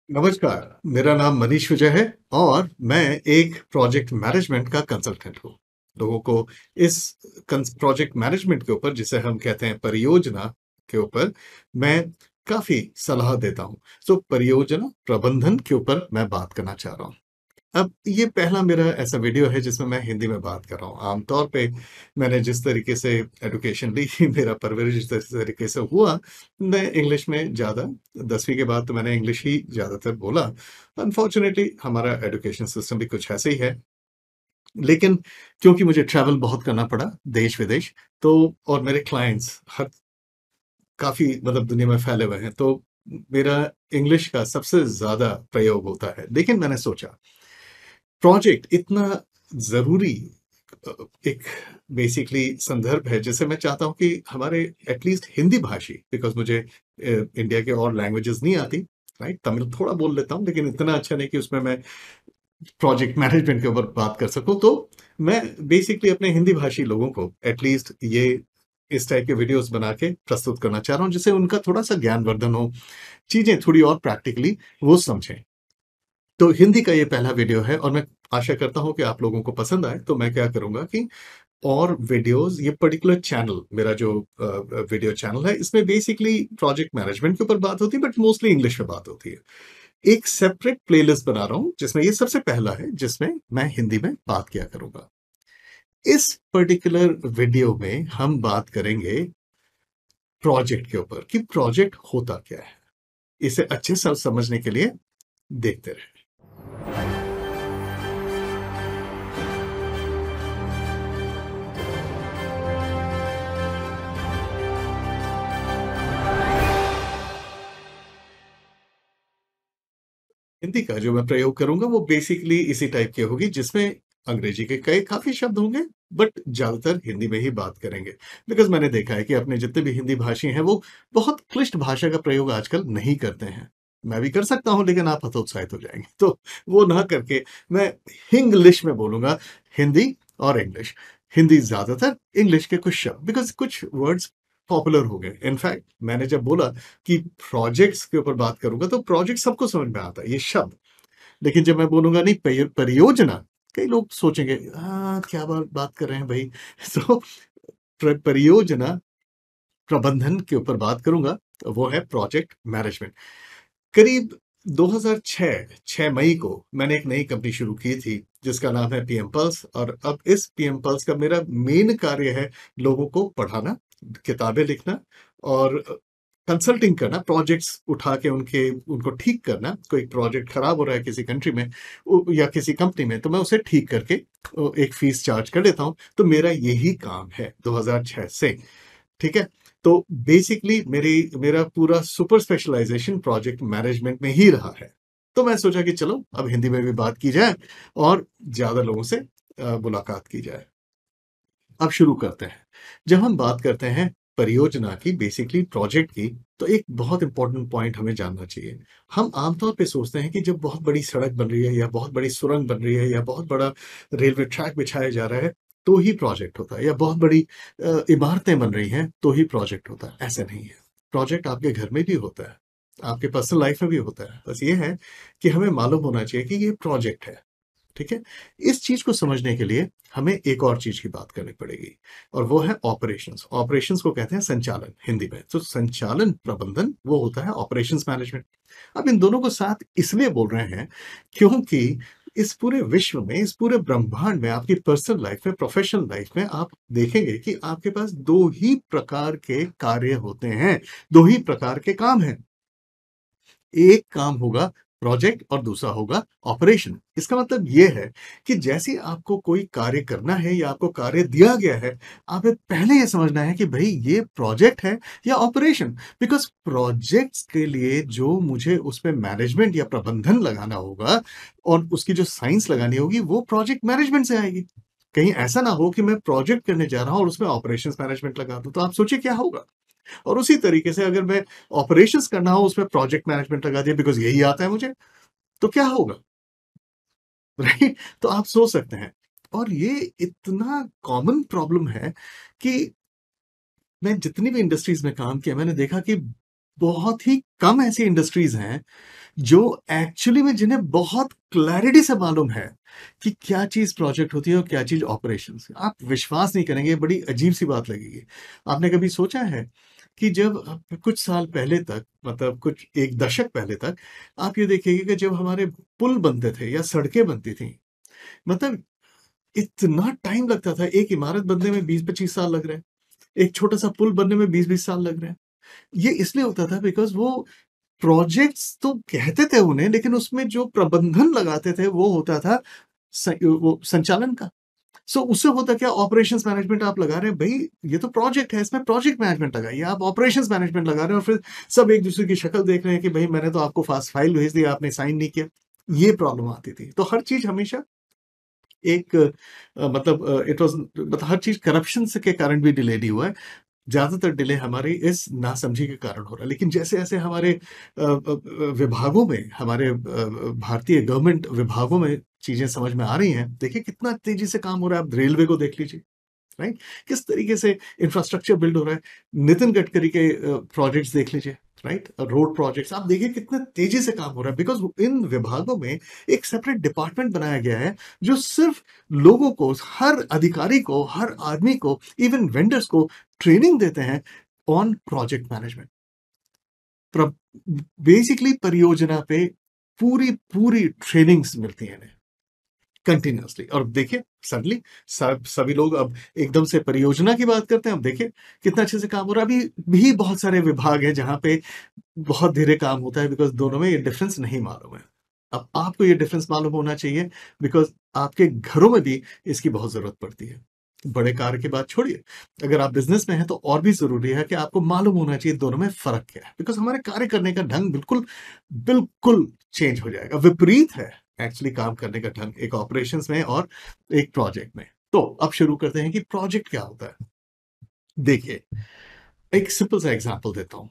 नमस्कार, मेरा नाम मनीष विजय है और मैं एक प्रोजेक्ट मैनेजमेंट का कंसल्टेंट हूँ। लोगों को इस प्रोजेक्ट मैनेजमेंट के ऊपर जिसे हम कहते हैं परियोजना के ऊपर मैं काफ़ी सलाह देता हूँ। परियोजना प्रबंधन के ऊपर मैं बात करना चाह रहा हूँ। अब ये पहला मेरा ऐसा वीडियो है जिसमें मैं हिंदी में बात कर रहा हूँ। आमतौर पे मैंने जिस तरीके से एजुकेशन ली, मेरा परवरिश जिस तरीके से हुआ, मैं इंग्लिश में ज़्यादा 10वीं के बाद तो मैंने इंग्लिश ही ज़्यादातर बोला। अनफॉर्च्युनेटली हमारा एजुकेशन सिस्टम भी कुछ ऐसे ही है। लेकिन क्योंकि मुझे ट्रैवल बहुत करना पड़ा देश-विदेश, तो और मेरे क्लाइंट्स हर काफ़ी मतलब दुनिया में फैले हुए हैं, तो मेरा इंग्लिश का सबसे ज़्यादा प्रयोग होता है। लेकिन मैंने सोचा प्रोजेक्ट इतना ज़रूरी एक बेसिकली संदर्भ है जिसे मैं चाहता हूँ कि हमारे एटलीस्ट हिंदी भाषी बिकॉज़ मुझे इंडिया के और लैंग्वेजेज़ नहीं आती, राइट? तमिल थोड़ा बोल लेता हूँ लेकिन इतना अच्छा नहीं कि उसमें मैं प्रोजेक्ट मैनेजमेंट के ऊपर बात कर सकूँ। तो मैं बेसिकली अपने हिंदी भाषी लोगों को एटलीस्ट ये इस टाइप के वीडियोज़ बना के प्रस्तुत करना चाह रहा हूँ जिससे उनका थोड़ा-सा ज्ञानवर्धन हो, चीज़ें थोड़ी और प्रैक्टिकली वो समझें। तो हिंदी का ये पहला वीडियो है और मैं आशा करता हूँ कि आप लोगों को पसंद आए, तो मैं क्या करूँगा कि और वीडियोज़ ये पर्टिकुलर चैनल मेरा जो वीडियो चैनल है, इसमें बेसिकली प्रोजेक्ट मैनेजमेंट के ऊपर बात होती है बट मोस्टली इंग्लिश में बात होती है। एक सेपरेट प्लेलिस्ट बना रहा हूँ, जिसमें ये सबसे पहला है, जिसमें मैं हिंदी में बात किया करूँगा। इस पर्टिकुलर वीडियो में हम बात करेंगे प्रोजेक्ट के ऊपर कि प्रोजेक्ट होता क्या है? इसे अच्छे से समझने के लिए देखते रहें। हिंदी का जो मैं प्रयोग करूँगा वो बेसिकली इसी टाइप की होगी जिसमें अंग्रेजी के कई काफ़ी शब्द होंगे बट ज़्यादातर हिंदी में ही बात करेंगे। बिकॉज़ मैंने देखा है कि अपने जितने भी हिंदी भाषी हैं वो बहुत क्लिष्ट भाषा का प्रयोग आजकल नहीं करते हैं। मैं भी कर सकता हूँ लेकिन आप हतोत्साहित हो जाएँगे। तो वो ना करके मैं हिंग्लिश में बोलूँगा, हिंदी और इंग्लिश। हिंदी ज़्यादातर, इंग्लिश के कुछ शब्द बिकॉज़ कुछ वर्ड्स पॉपुलर हो गए। इनफैक्ट मैंने जब बोला कि प्रोजेक्ट्स के ऊपर बात करूँगा, तो प्रोजेक्ट सबको समझ में आता है, ये शब्द। लेकिन जब मैं बोलूँगा नहीं परियोजना, कई लोग सोचेंगे क्या बात कर रहे हैं भई? तो परियोजना प्रबंधन के ऊपर बात करूँगा, तो वो है प्रोजेक्ट मैनेजमेंट। करीब 2006 6 मई को मैंने एक नई कंपनी शुरू की थी, जिसका नाम है पीएम पल्स और अब इस पीएम पल्स का मेरा मेन कार्य है लोगों को पढ़ाना, किताबें लिखना और कंसल्टिंग करना, प्रोजेक्ट्स उठा के उनको ठीक करना। कोई प्रोजेक्ट खराब हो रहा है किसी कंट्री में या किसी कंपनी में, तो मैं उसे ठीक करके एक फीस चार्ज कर लेता हूँ। तो मेरा यही काम है 2006 से। ठीक है? तो बेसिकली मेरा पूरा सुपर स्पेशलाइज़ेशन प्रोजेक्ट मैनेजमेंट में ही रहा है। तो मैं सोचा कि चलो अब हिंदी में भी बात की जाए और ज़्यादा लोगों से मुलाकात की जाए। अब शुरू करते हैं। जब हम बात करते हैं परियोजना की बेसिकली प्रोजेक्ट की, तो एक बहुत इम्पोर्टेंट पॉइंट हमें जानना चाहिए। हम आमतौर पे सोचते हैं कि जब बहुत बड़ी सड़क बन रही है या बहुत बड़ी सुरंग बन रही है या बहुत बड़ा रेलवे ट्रैक बिछाया जा रहा है, तो ही प्रोजेक्ट होता है या बहुत बड़ी इमारतें बन रही हैं, तो ही प्रोजेक्ट होता है। ऐसा नहीं है। प्रोजेक्ट आपके घर में भी होता है, आपके पर्सनल लाइफ में भी होता है। बस ये है कि हमें मालूम होना चाहिए कि ये प्रोजेक्ट है। ठीक है? इस चीज़ को समझने के लिए हमें एक और चीज़ की बात करनी पड़ेगी और वो है ऑपरेशंस। ऑपरेशंस को कहते हैं संचालन हिंदी में। तो संचालन प्रबंधन वो होता है ऑपरेशंस मैनेजमेंट। अब इन दोनों को साथ इसलिए बोल रहे हैं क्योंकि इस पूरे विश्व में, इस पूरे ब्रह्मांड में, आपकी पर्सनल लाइफ में, प्रोफेशनल लाइफ में आप देखेंगे कि आपके पास 2 ही प्रकार के कार्य होते हैं, 2 ही प्रकार के काम हैं। एक काम होगा प्रोजेक्ट और दूसरा होगा ऑपरेशन। इसका मतलब ये है कि जैसे आपको कोई कार्य करना है या आपको कार्य दिया गया है, आपने पहले ये समझना है कि भई ये प्रोजेक्ट है या ऑपरेशन। बिकॉज़ प्रोजेक्ट्स के लिए जो मुझे उसमें मैनेजमेंट या प्रबंधन लगाना होगा और उसकी जो साइंस लगानी होगी वो प्रोजेक्ट मैनेजमेंट से आएगी। कहीं ऐसा ना हो कि मैं प्रोजेक्ट करने जा रहा हूँ और उसमें ऑपरेशंस मैनेजमेंट लगा दूँ, तो आप सोचिए क्या होगा? और उसी तरीके से अगर मैं ऑपरेशंस करना हो उसमें प्रोजेक्ट मैनेजमेंट लगा दिया बिकॉज़ यही आता है मुझे, तो क्या होगा? राइट? तो आप सोच सकते हैं और ये इतना कॉमन प्रॉब्लम है कि मैं जितनी भी इंडस्ट्रीज़ में काम किया मैंने देखा कि बहुत ही कम ऐसी इंडस्ट्रीज़ हैं जो एक्चुअली में जिन्हें बहुत क्लैरिटी से मालूम है कि क्या चीज़ प्रोजेक्ट होती है और क्या चीज़ ऑपरेशंस। आप विश्वास नहीं करेंगे, बड़ी अजीब-सी बात लगेगी। आपने कभी सोचा है कि जब कुछ साल पहले तक, मतलब कुछ 1 दशक पहले तक, आप ये देखिएगा कि जब हमारे पुल बनते थे या सड़कें बनती थीं, मतलब इतना टाइम लगता था, एक इमारत बनने में 20-25 साल लग रहे हैं, एक छोटा-सा पुल बनने में 20-20 साल लग रहे हैं। ये इसलिए होता था बिकॉज़ वो प्रोजेक्ट्स तो कहते थे उन्हें, लेकिन उसमें जो प्रबंधन लगाते थे वो होता था वो संचालन का। सो उससे होता क्या, ऑपरेशंस मैनेजमेंट आप लगा रहे हैं, भई ये तो प्रोजेक्ट है, इसमें प्रोजेक्ट मैनेजमेंट लगाइए, आप ऑपरेशंस मैनेजमेंट लगा रहे हैं और फिर सब एक-दूसरे की शक्ल देख रहे हैं कि भई मैंने तो आपको फ़ास्ट फाइल भेज दी, आपने साइन नहीं किया। ये प्रॉब्लम आती थी। तो हर चीज़ हमेशा एक मतलब इट वाज़ मतलब हर चीज़ करप्शन से के कारण भी डिले नहीं हुआ है। ज़्यादातर डिले हमारी इस नासमझी के कारण हो रहा है। लेकिन जैसे-जैसे हमारे विभागों में, हमारे भारतीय गवर्नमेंट विभागों में चीज़ें समझ में आ रही हैं, देखिए कितना तेज़ी से काम हो रहा है। आप रेलवे को देख लीजिए, राइट? किस तरीके से इंफ्रास्ट्रक्चर बिल्ड हो रहा है। नितिन गडकरी के प्रोजेक्ट्स देख लीजिए, राइट? रोड प्रोजेक्ट्स आप देखिए कितने तेज़ी से काम हो रहा है बिकॉज़ इन विभागों में एक सेपरेट डिपार्टमेंट बनाया गया है, जो सिर्फ़ लोगों को, हर अधिकारी को, हर आदमी को, इवन वेंडर्स को ट्रेनिंग देते हैं ऑन प्रोजेक्ट मैनेजमेंट। प्र बेसिकली परियोजना पे पूरी ट्रेनिंग्स मिलती हैं इन्हें। कंटिन्यूअसली। और देखिए सडनली सब सभी लोग अब एकदम से परियोजना की बात करते हैं। अब देखिए कितना अच्छे से काम हो रहा है। अभी भी बहुत सारे विभाग हैं जहाँ पे बहुत धीरे काम होता है बिकॉज़ दोनों में ये डिफरेंस नहीं मालूम है। अब आपको ये डिफरेंस मालूम होना चाहिए बिकॉज़ आपके घरों में भी इसकी बहुत ज़रूरत पड़ती है। बड़े कार्य की बात छोड़िए, अगर आप बिज़नेस में हैं तो और भी ज़रूरी है कि आपको मालूम होना चाहिए दोनों में फ़र्क क्या है। बिकॉज़ हमारे कार्य करने का ढंग बिल्कुल चेंज हो जाएगा। विपरीत है एक्चुअली काम करने का ढंग, एक ऑपरेशंस में और एक प्रोजेक्ट में। तो अब शुरू करते हैं कि प्रोजेक्ट क्या होता है? देखिए, एक सिंपल सा एग्ज़ाम्पल देता हूँ।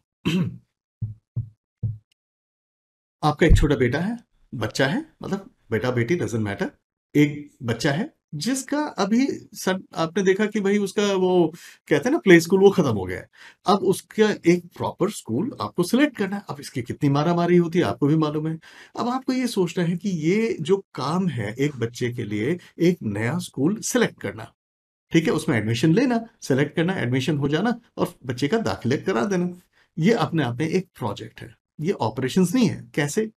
आपका एक छोटा बेटा है, बच्चा है, मतलब बेटा-बेटी डज़न्ट मैटर। एक बच्चा है जिसका अभी सब आपने देखा कि भई उसका वो कहते हैं ना प्ले स्कूल, वो खत्म हो गया है। अब उसका एक प्रॉपर स्कूल आपको सिलेक्ट करना है। अब इसकी कितनी मारा-मारी होती है आपको भी मालूम है। अब आपको ये सोचना है कि ये जो काम है एक बच्चे के लिए, एक नया स्कूल सिलेक्ट करना, ठीक है? उसमें एडमिशन लेना, सेलेक्ट करना, एडमिशन हो जाना और बच्चे का दाखिले करा देना। ये अपने आप में एक प्रोजेक्ट है। ये ऑपरेशंस नहीं है। कैसे?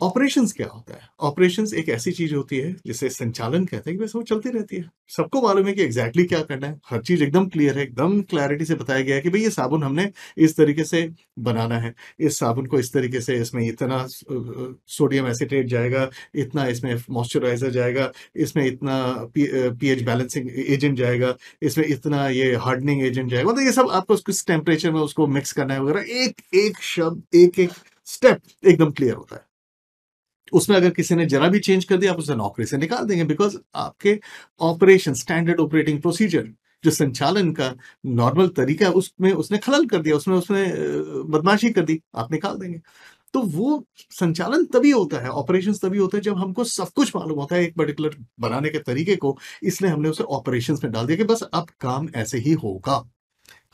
ऑपरेशंस क्या होता है? ऑपरेशंस एक ऐसी चीज़ होती है जिसे संचालन कहते हैं कि बस वो चलती रहती है। सबको मालूम है कि एग्ज़ैक्टली क्या करना है। हर चीज़ एकदम क्लियर है, एकदम क्लैरिटी से बताया गया है कि भई ये साबुन हमने इस तरीके से बनाना है। इस साबुन को इस तरीके से इसमें इतना सोडियम एसीटेट जाएगा, इतना इसमें मॉइस्चराइज़र जाएगा, इसमें इतना पीएच बैलेंसिंग एजेंट जाएगा, इसमें इतना ये हार्डनिंग एजेंट जाएगा। मतलब ये सब आपको किस टेम्परेचर में उसको मिक्स करना है वगैरह, एक-एक शब्द, एक-एक स्टेप एकदम क्लियर होता है। उसमें अगर किसी ने ज़रा भी चेंज कर दिया, आप उसे नौकरी से निकाल देंगे बिकॉज़ आपके ऑपरेशन स्टैंडर्ड ऑपरेटिंग प्रोसीजर, जो संचालन का नॉर्मल तरीका है, उसमें उसने खलल कर दिया, उसमें उसने बदमाशी कर दी, आप निकाल देंगे। तो वो संचालन तभी होता है, ऑपरेशंस तभी होता है जब हमको सब कुछ मालूम होता है एक पर्टिकुलर बनाने के तरीके को, इसलिए हमने उसे ऑपरेशंस में डाल दिया कि बस अब काम ऐसे ही होगा।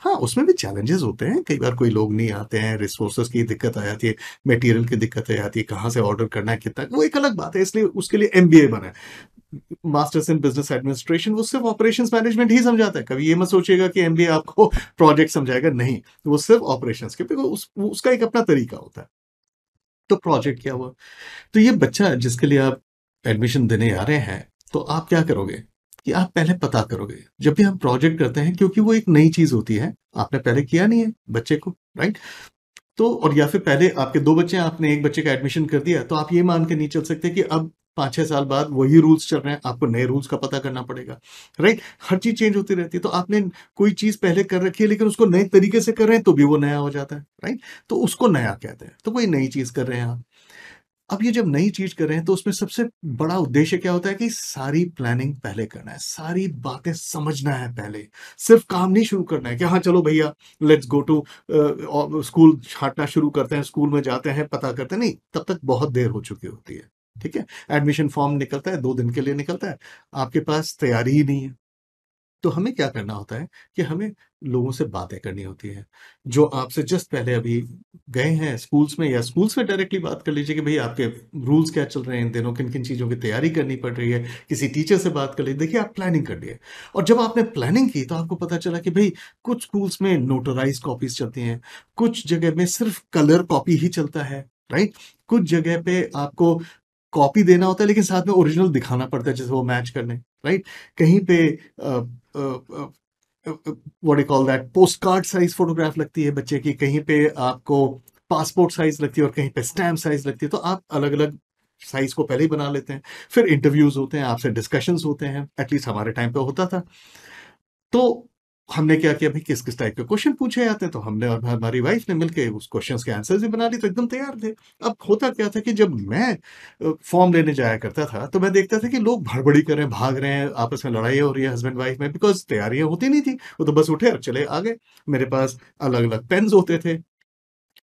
हाँ, उसमें भी चैलेंजेज़ होते हैं, कई बार कोई लोग नहीं आते हैं, रिसोर्सेज़ की दिक्कत आ जाती है, मटेरियल की दिक्कत आ जाती है, कहाँ से ऑर्डर करना है, कितना, वो एक अलग बात है, इसलिए उसके लिए एमबीए बना है। मास्टर्स इन बिज़नेस एडमिनिस्ट्रेशन, वो सिर्फ़ ऑपरेशंस मैनेजमेंट ही समझाता है, कभी ये मत सोचिएगा कि एमबीए आपको प्रोजेक्ट समझाएगा, नहीं, वो सिर्फ़ ऑपरेशंस के, बिकॉज़ उसका एक अपना तरीका होता है। तो प्रोजेक्ट क्या हुआ? तो ये बच्चा जिसके लिए आप एडमिशन देने आ रहे हैं, तो आप क्या करोगे कि आप पहले पता करोगे। जब भी हम प्रोजेक्ट करते हैं, क्योंकि वो एक नई चीज़ होती है, आपने पहले किया नहीं है बच्चे को, राइट? तो और या फिर पहले आपके 2 बच्चे हैं, आपने 1 बच्चे का एडमिशन कर दिया, तो आप ये मान के नहीं चल सकते कि अब 5-6 साल बाद वही रूल्स चल रहे हैं, आपको नए रूल्स का पता करना पड़ेगा, राइट? हर चीज़ चेंज होती रहती है, तो आपने कोई चीज़ पहले कर रखी है, लेकिन उसको नए तरीके से कर रहे हैं, तो भी वो नया हो जाता है, राइट? तो उसको नया कहते हैं, तो कोई नई चीज़ कर रहे हैं आप। अब ये जब नई चीज़ कर रहे हैं तो उसमें सबसे बड़ा उद्देश्य क्या होता है कि सारी प्लानिंग पहले करना है, सारी बातें समझना है पहले। सिर्फ़ काम नहीं शुरू करना है कि हाँ, चलो भैया लेट्स गो टू स्कूल छाँटना शुरू करते हैं, स्कूल में जाते हैं, पता करते हैं, नहीं, तब तक बहुत देर हो चुकी होती है। ठीक है? एडमिशन फॉर्म निकलता है, 2 दिन के लिए निकलता है, आपके पास तैयारी ही नहीं है। तो हमें क्या करना होता है कि हमें लोगों से बातें करनी होती हैं, जो आपसे जस्ट पहले अभी गए हैं स्कूल्स में, या स्कूल्स में डायरेक्टली बात कर लीजिए कि भई आपके रूल्स क्या चल रहे हैं इन दिनों, किन-किन चीज़ों की तैयारी करनी पड़ रही है, किसी टीचर से बात कर लीजिए। देखिए, आप प्लानिंग कर लिए और जब आपने प्लानिंग की तो आपको पता चला कि भई कुछ स्कूल्स में नोटराइज़्ड कॉपीज़ चलती हैं, कुछ जगह में सिर्फ़ कलर कॉपी ही चलता है, राइट? कुछ जगह पे आपको कॉपी देना होता है लेकिन साथ में ओरिजिनल दिखाना पड़ता है, जैसे वो मैच करने, राइट? कहीं पे uh uh what do you call that, postcard size photograph लगती है बच्चे की, कहीं पे आपको पासपोर्ट साइज़ लगती है और कहीं पे स्टैम्प साइज़ लगती है, तो आप अलग-अलग साइज़ को पहले ही बना लेते हैं। फिर इंटरव्यूज़ होते हैं, आपसे डिस्कशंस होते हैं, एटलीस्ट हमारे टाइम पे होता था। तो हमने क्या किया, भई किस-किस टाइप के क्वेश्चन पूछे जाते हैं, तो हमने और हमारी वाइफ ने मिलके उस क्वेश्चन्स के आंसर्स भी बना लिए, तो एकदम तैयार थे। अब होता क्या था कि जब मैं फॉर्म लेने जाया करता था, तो मैं देखता था कि लोग भड़बड़ी कर रहे हैं, भाग रहे हैं, आपस में लड़ाइयाँ हो रही है हस्बैंड-वाइफ में, बिकॉज़ तैयारियाँ होती नहीं थी। वो तो बस उठे और चले आगे। मेरे पास अलग-अलग पेन्स होते थे,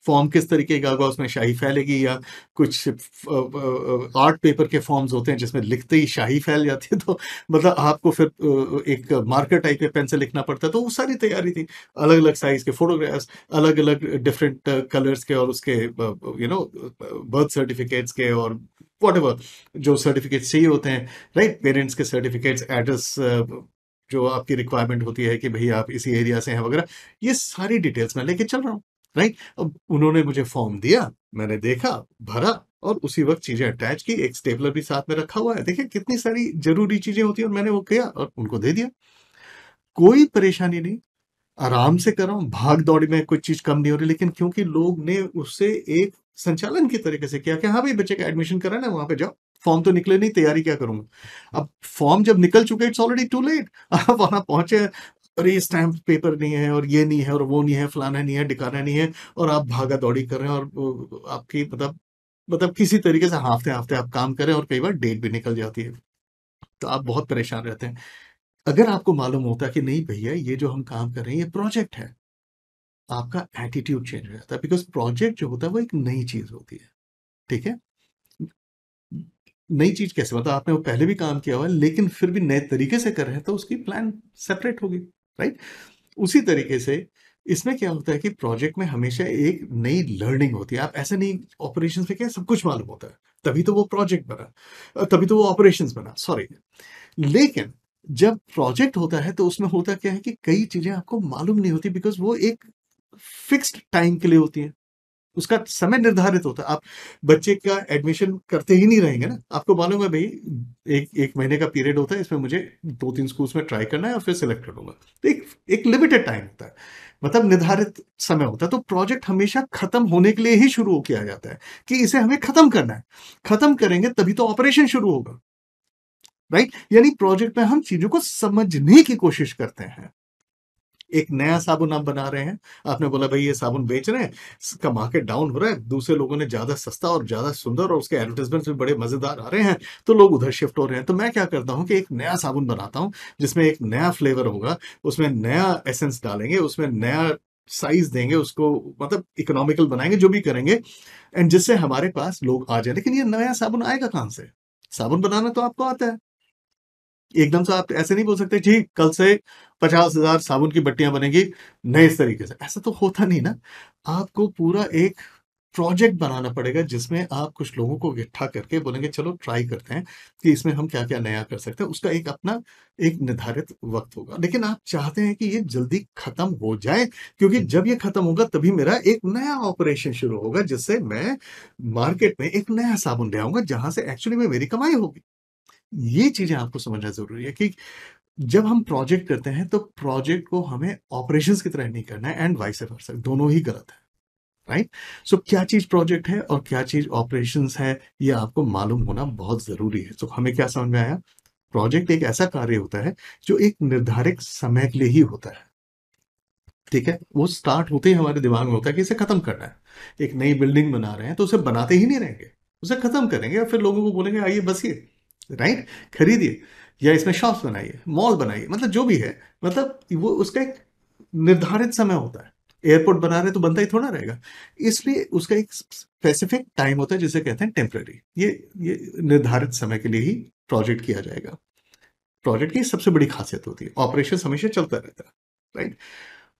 फॉर्म किस तरीके का होगा, उसमें स्याही फैलेगी या कुछ आर्ट पेपर के फॉर्म्स होते हैं जिसमें लिखते ही स्याही फैल जाती है, तो मतलब आपको फिर एक मार्कर टाइप के पेन से लिखना पड़ता है, तो वो सारी तैयारी थी। अलग-अलग साइज़ के फ़ोटोग्राफ्स, अलग-अलग डिफरेंट कलर्स के और उसके बर्थ सर्टिफ़िकेट्स के और व्हाटएवर जो सर्टिफ़िकेट्स चाहिए होते हैं, राइट? पेरेंट्स के सर्टिफ़िकेट्स, एड्रेस जो आपकी रिक्वायरमेंट होती है कि भई आप इसी एरिया से हैं वगैरह, ये सारी डिटेल्स मैं लेके चल रहा हूँ, राइट? अब उन्होंने मुझे फॉर्म दिया, मैंने देखा, भरा और उसी वक़्त चीज़ें अटैच की, एक स्टेपलर भी साथ में रखा हुआ है। देखिए कितनी सारी ज़रूरी चीज़ें होती हैं और मैंने वो किया और उनको दे दिया। कोई परेशानी नहीं, आराम से कर रहा हूँ, भाग-दौड़ में कोई चीज़ कम नहीं हो रही, लेकिन क्योंकि लोग ने उससे एक संचालन के तरीके से किया कि हाँ भाई, बच्चे का एडमिशन कराना है, वहाँ पे जाओ। फॉर्म तो निकले नहीं, तैयारी क्या करूँगा? अब फॉर्म जब निकल चुके, इट्स ऑलरेडी टू लेट। आप वहाँ पहुँचे, अरे! ये स्टैम्प पेपर नहीं है और ये नहीं है और वो नहीं है, फलाना नहीं है, ढिकाना नहीं है और आप भागा-दौड़ी कर रहे हैं और आपकी मतलब किसी तरीके से हाँफते-हाँफते आप काम कर रहे हैं और कई बार डेट भी निकल जाती है। तो आप बहुत परेशान रहते हैं। अगर आपको मालूम होता कि नहीं भैया, ये जो हम काम कर रहे हैं ये प्रोजेक्ट है, आपका एटीट्यूड चेंज हो जाता है, बिकॉज़ प्रोजेक्ट जो होता है वो एक नई चीज़ होती है, ठीक है? नई चीज़ कैसे, मतलब आपने वो पहले भी काम किया हुआ है लेकिन फिर भी नए तरीके से कर रहे हैं, तो उसकी प्लान सेपरेट होगी, राइट? उसी तरीके से इसमें क्या होता है कि प्रोजेक्ट में हमेशा एक नई लर्निंग होती है। आप ऐसा नहीं, ऑपरेशंस में क्या है, सब कुछ मालूम होता है, तभी तो वो प्रोजेक्ट बना, तभी तो वो ऑपरेशंस बना, सॉरी। लेकिन जब प्रोजेक्ट होता है तो उसमें होता क्या है कि कई चीज़ें आपको मालूम नहीं होती, बिकॉज़ वो एक फिक्स्ड टाइम के लिए होती हैं। उसका समय निर्धारित होता है। आप बच्चे का एडमिशन करते ही नहीं रहेंगे ना। आपको मालूम है भई, 1 महीने का पीरियड होता है, इसमें मुझे 2-3 स्कूल्स में ट्राई करना है और फिर सिलेक्ट करूँगा। तो एक एक लिमिटेड टाइम होता है, मतलब निर्धारित समय होता है। तो प्रोजेक्ट हमेशा खत्म होने के लिए ही शुरू किया जाता है कि इसे हमें खत्म करना है। खत्म करेंगे तभी तो ऑपरेशन शुरू होगा, राइट? यानी प्रोजेक्ट में हम चीज़ों को समझने की कोशिश करते हैं। एक नया साबुन आप बना रहे हैं, आपने बोला भई ये साबुन बेच रहे हैं, इसका मार्केट डाउन हो रहा है, दूसरे लोगों ने ज़्यादा सस्ता और ज़्यादा सुंदर और उसके एडवर्टाइज़मेंट्स भी बड़े मज़ेदार आ रहे हैं, तो लोग उधर शिफ्ट हो रहे हैं। तो मैं क्या करता हूँ कि एक नया साबुन बनाता हूँ, जिसमें एक नया फ्लेवर होगा, उसमें नया एसेंस डालेंगे, उसमें नया साइज़ देंगे उसको, मतलब इकोनॉमिकल बनाएँगे, जो भी करेंगे एंड जिससे हमारे पास लोग आ जाएँ। लेकिन ये नया साबुन आएगा कहाँ से? साबुन बनाना तो आपको आता है। एकदम से आप ऐसे नहीं बोल सकते, जी कल से 50,000 साबुन की बट्टियाँ बनेंगी नए इस तरीके से, ऐसा तो होता नहीं ना। आपको पूरा एक प्रोजेक्ट बनाना पड़ेगा जिसमें आप कुछ लोगों को इकट्ठा करके बोलेंगे चलो ट्राई करते हैं कि इसमें हम क्या-क्या नया कर सकते हैं। उसका एक अपना एक निर्धारित वक़्त होगा। लेकिन आप चाहते हैं कि ये जल्दी खत्म हो जाए, क्योंकि जब ये खत्म होगा तभी मेरा एक नया ऑपरेशन शुरू होगा, जिससे मैं मार्केट में एक नया साबुन ले आऊँगा जहाँ से एक्चुअली में मेरी कमाई होगी। ये चीज़ें आपको समझना ज़रूरी है कि जब हम प्रोजेक्ट करते हैं, तो प्रोजेक्ट को हमें ऑपरेशंस की तरह नहीं करना है एंड वाइस वर्सा, दोनों ही गलत है, राइट? सो क्या चीज़ प्रोजेक्ट है और क्या चीज़ ऑपरेशंस है, ये आपको मालूम होना बहुत ज़रूरी है। तो हमें क्या समझ में आया? प्रोजेक्ट एक ऐसा कार्य होता है, जो एक निर्धारित समय के लिए ही होता है, ठीक है? वो स्टार्ट होते ही हमारे दिमाग में होता है कि इसे खत्म करना है। एक नई बिल्डिंग बना रहे हैं, तो उसे बनाते ही नहीं रहेंगे, उसे खत्म करेंगे और फिर लोगों को बोलेंगे आइए बसिए, राइट? खरीदिए या इसमें शॉप्स बनाइए, मॉल बनाइए, मतलब जो भी है, मतलब वो उसका एक निर्धारित समय होता है। एयरपोर्ट बना रहे हैं तो बनता ही थोड़ा रहेगा। इसलिए उसका एक स्पेसिफिक टाइम होता है जिसे कहते हैं टेम्परेरी। ये निर्धारित समय के लिए ही प्रोजेक्ट किया जाएगा। प्रोजेक्ट की सबसे बड़ी खासियत होती है। ऑपरेशंस हमेशा चलता रहता है, राइट?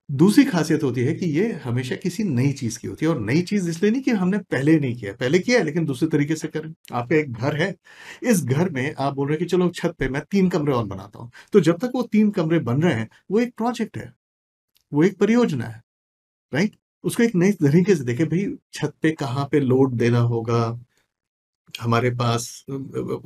दूसरी खासियत होती है कि ये हमेशा किसी नई चीज़ की होती है और नई चीज़ इसलिए नहीं कि हमने पहले नहीं किया, पहले किया है लेकिन दूसरे तरीके से करें। आपका एक घर है, इस घर में आप बोल रहे हैं कि चलो छत पे मैं 3 कमरे और बनाता हूँ। तो जब तक वो 3 कमरे बन रहे हैं, वो एक प्रोजेक्ट है, वो एक परियोजना है, राइट? उसको एक नए तरीके से देखें भई छत पे कहाँ पे लोड देना होगा, हमारे पास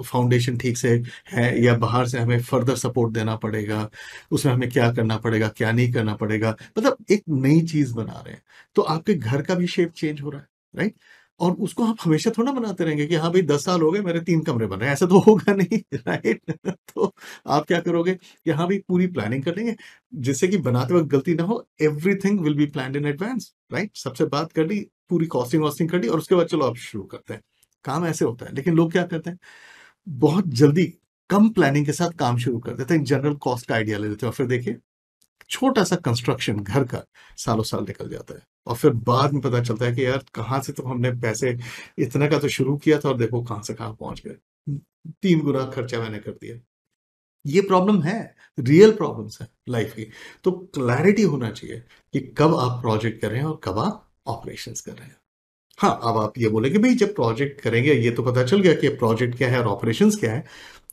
फाउंडेशन ठीक से है या बाहर से हमें फर्दर सपोर्ट देना पड़ेगा, उसमें हमें क्या करना पड़ेगा, क्या नहीं करना पड़ेगा, मतलब एक नई चीज़ बना रहे हैं। तो आपके घर का भी शेप चेंज हो रहा है, राइट? और उसको आप हमेशा थोड़ा ना बनाते रहेंगे कि हाँ भाई 10 साल हो गए मेरे 3 कमरे बन रहे हैं, ऐसा तो होगा नहीं, राइट? तो आप क्या करोगे कि हाँ भाई पूरी प्लानिंग कर लेंगे, जिससे कि बनाते वक़्त गलती ना हो, everything will be planned in advance, right? सबसे बात कर ली, पूरी कॉस्टिंग-वॉस्टिंग कर ली और उसके बाद चलो अब शुरू करते हैं। काम ऐसे होता है, लेकिन लोग क्या करते हैं, बहुत जल्दी कम प्लानिंग के साथ काम शुरू कर देते हैं, जनरल कॉस्ट का आइडिया ले लेते हैं और फिर देखिए, छोटा-सा कंस्ट्रक्शन घर का सालों-साल निकल जाता है और फिर बाद में पता चलता है कि यार कहाँ से तो हमने पैसे इतने का तो शुरू किया था और देखो कहाँ से कहाँ पहुँच गए। 3 गुना खर्चा मैंने कर दिया। ये प्रॉब्लम है, रियल प्रॉब्लम्स हैं लाइफ की। तो क्लैरिटी होना चाहिए कि कब आप प्रोजेक्ट कर रहे हैं और कब आप ऑपरेशंस कर रहे हैं। हाँ, अब आप ये बोलेंगे भई जब प्रोजेक्ट करेंगे ये तो पता चल गया कि प्रोजेक्ट क्या है और ऑपरेशंस क्या है।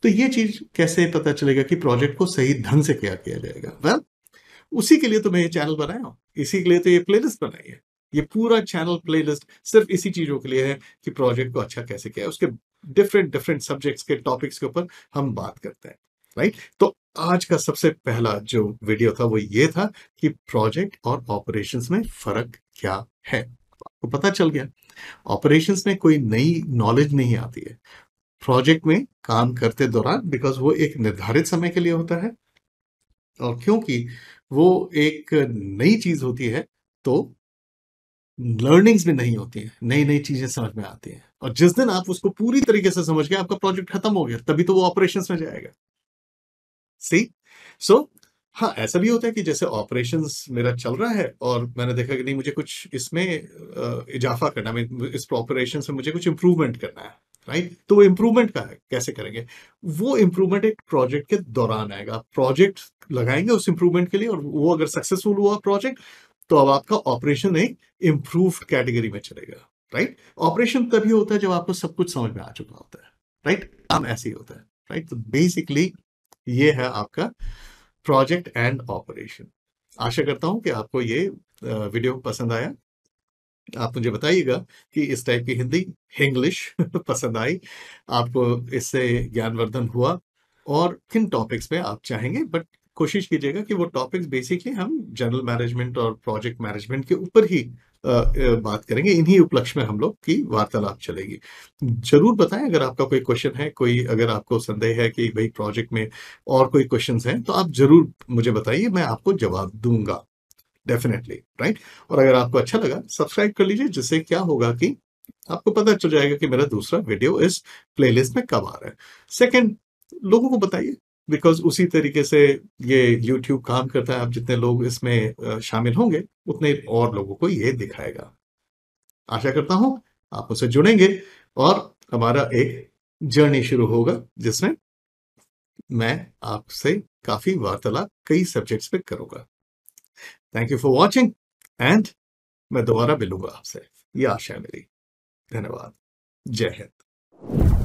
तो ये चीज़ कैसे पता चलेगा कि प्रोजेक्ट को सही ढंग से क्या किया जाएगा? वेल उसी के लिए तो मैं ये चैनल बनाया हूँ। इसी के लिए तो ये प्लेलिस्ट बनाई है। ये पूरा चैनल प्लेलिस्ट सिर्फ़ इसी चीज़ों के लिए है कि प्रोजेक्ट को अच्छा कैसे किया है। उसके डिफरेंट सब्जेक्ट्स के टॉपिक्स के ऊपर हम बात करते हैं, राइट? तो आज का सबसे पहला जो वीडियो था वो ये था कि प्रोजेक्ट और ऑपरेशंस में फ़र्क क्या है? आपको पता चल गया। ऑपरेशंस में कोई नई नॉलेज नहीं आती है। प्रोजेक्ट में काम करते दौरान बिकॉज़ वो एक निर्धारित समय के लिए होता है और क्योंकि वो एक नई चीज़ होती है, तो लर्निंग्स भी नहीं होती हैं, नई-नई चीज़ें समझ में आती हैं और जिस दिन आप उसको पूरी तरीके से समझ गए, आपका प्रोजेक्ट खत्म हो गया, तभी तो वो ऑपरेशंस में जाएगा। सी? सो हाँ, ऐसा भी होता है कि जैसे ऑपरेशंस मेरा चल रहा है और मैंने देखा कि नहीं मुझे कुछ इसमें इज़ाफ़ा करना है, मैं इस ऑपरेशंस में मुझे कुछ इम्प्रूवमेंट करना है, राइट? तो वो इम्प्रूवमेंट का है, कैसे करेंगे? वो इम्प्रूवमेंट एक प्रोजेक्ट के दौरान आएगा। प्रोजेक्ट लगाएँगे उस इम्प्रूवमेंट के लिए और वो अगर सक्सेसफुल हुआ प्रोजेक्ट, तो अब आपका ऑपरेशन एक इम्प्रूव्ड कैटेगरी में चलेगा, राइट? ऑपरेशन तभी होता है जब आपको सब कुछ समझ में आ चुका होता है, राइट? काम ऐसे ही होता है, राइट? तो बेसिकली ये है आपका प्रोजेक्ट एंड ऑपरेशन। आशा करता हूँ कि आपको ये वीडियो पसंद आया। आप मुझे बताइएगा कि इस टाइप की हिंदी, हिंग्लिश पसंद आई, आपको इससे ज्ञानवर्धन हुआ और किन टॉपिक्स पे आप चाहेंगे बट कोशिश कीजिएगा कि वो टॉपिक्स बेसिकली हम जनरल मैनेजमेंट और प्रोजेक्ट मैनेजमेंट के ऊपर ही बात करेंगे। इन्हीं उपलक्ष्य में हम लोग की वार्तालाप चलेगी। ज़रूर बताएँ अगर आपका कोई क्वेश्चन है, कोई अगर आपको संदेह है कि भई प्रोजेक्ट में और कोई क्वेश्चन्स हैं, तो आप ज़रूर मुझे बताइए, मैं आपको जवाब दूँगा। Definitely, right? और अगर आपको अच्छा लगा, सब्सक्राइब कर लीजिए, जिससे क्या होगा कि आपको पता चल जाएगा कि मेरा दूसरा वीडियो इस प्लेलिस्ट में कब आ रहा है। सेकंड, लोगों को बताइए, बिकॉज़ उसी तरीके से ये यूट्यूब काम करता है, आप जितने लोग इसमें शामिल होंगे, उतने और लोगों को ये दिखाएगा। आशा करता हूँ, आप मुझसे जुड़ेंगे और हमारा एक जर्नी शुरू होगा, जिसमें मैं आपसे काफ़ी वार्तालाप कई सब्जेक्ट्स पे करूँगा। Thank you for watching and मैं दोबारा मिलूँगा आपसे, ये आशा है मेरी। धन्यवाद। जय हिंद।